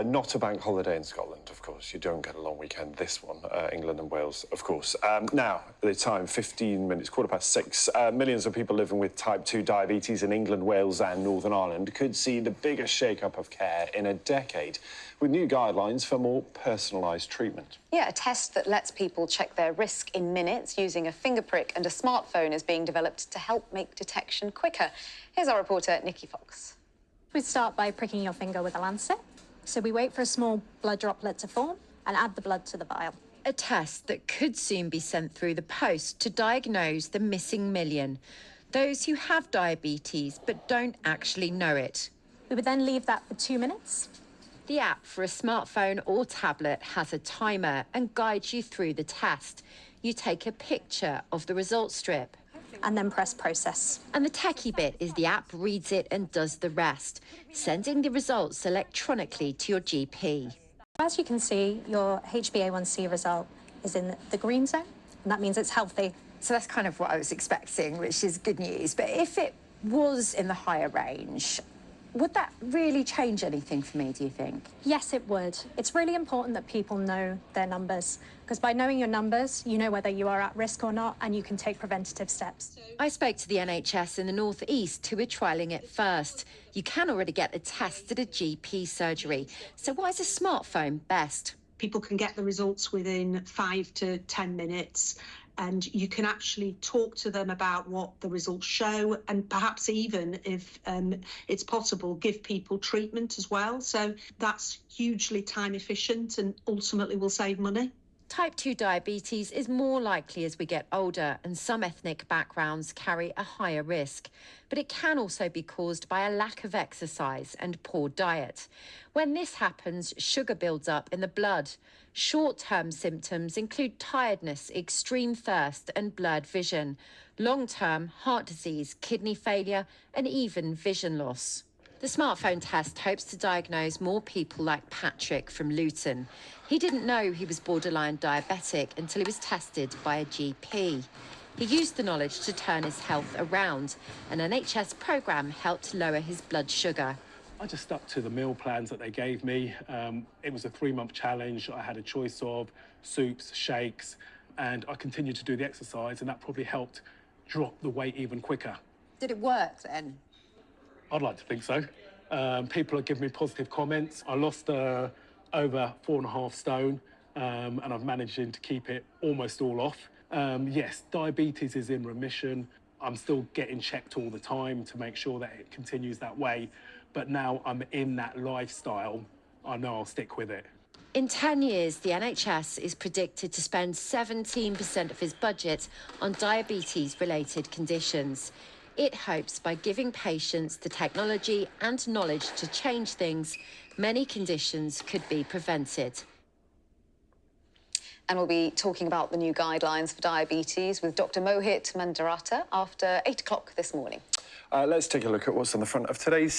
Not a bank holiday in Scotland, of course. You don't get a long weekend, this one, England and Wales, of course. Now, the time, 15 minutes, 6:15. Millions of people living with type 2 diabetes in England, Wales and Northern Ireland could see the biggest shake-up of care in a decade, with new guidelines for more personalised treatment. Yeah, a test that lets people check their risk in minutes using a finger prick and a smartphone is being developed to help make detection quicker. Here's our reporter, Nikki Fox. We start by pricking your finger with a lancet. So we wait for a small blood droplet to form and add the blood to the vial. A test that could soon be sent through the post to diagnose the missing million, those who have diabetes but don't actually know it. We would then leave that for 2 minutes. The app for a smartphone or tablet has a timer and guides you through the test. You take a picture of the results strip. And then press process. And the techie bit is the app reads it and does the rest, sending the results electronically to your GP. As you can see, your HbA1c result is in the green zone, and that means it's healthy. So that's kind of what I was expecting, which is good news. But if it was in the higher range, would that really change anything for me, do you think? Yes, it would. It's really important that people know their numbers, because by knowing your numbers, you know whether you are at risk or not, and you can take preventative steps. I spoke to the NHS in the North East, who are trialling it first. You can already get the test at a GP surgery. So why is a smartphone best? People can get the results within 5 to 10 minutes. And you can actually talk to them about what the results show, and perhaps even, if it's possible, give people treatment as well. So that's hugely time efficient and ultimately will save money. Type 2 diabetes is more likely as we get older, and some ethnic backgrounds carry a higher risk. But it can also be caused by a lack of exercise and poor diet. When this happens, sugar builds up in the blood. Short-term symptoms include tiredness, extreme thirst and blurred vision. Long-term, heart disease, kidney failure and even vision loss. The smartphone test hopes to diagnose more people like Patrick from Luton. He didn't know he was borderline diabetic until he was tested by a GP. He used the knowledge to turn his health around. An NHS programme helped lower his blood sugar. I just stuck to the meal plans that they gave me. It was a 3-month challenge. I had a choice of soups, shakes, and I continued to do the exercise, and that probably helped drop the weight even quicker. Did it work then? I'd like to think so. People are giving me positive comments. I lost over 4.5 stone, and I've managed to keep it almost all off. Yes, diabetes is in remission. I'm still getting checked all the time to make sure that it continues that way. But now I'm in that lifestyle, I know I'll stick with it. In 10 years, the NHS is predicted to spend 17% of his budget on diabetes-related conditions. It hopes by giving patients the technology and knowledge to change things, many conditions could be prevented. And we'll be talking about the new guidelines for diabetes with Dr. Mohit Mandarata after 8 o'clock this morning. Let's take a look at what's on the front of today's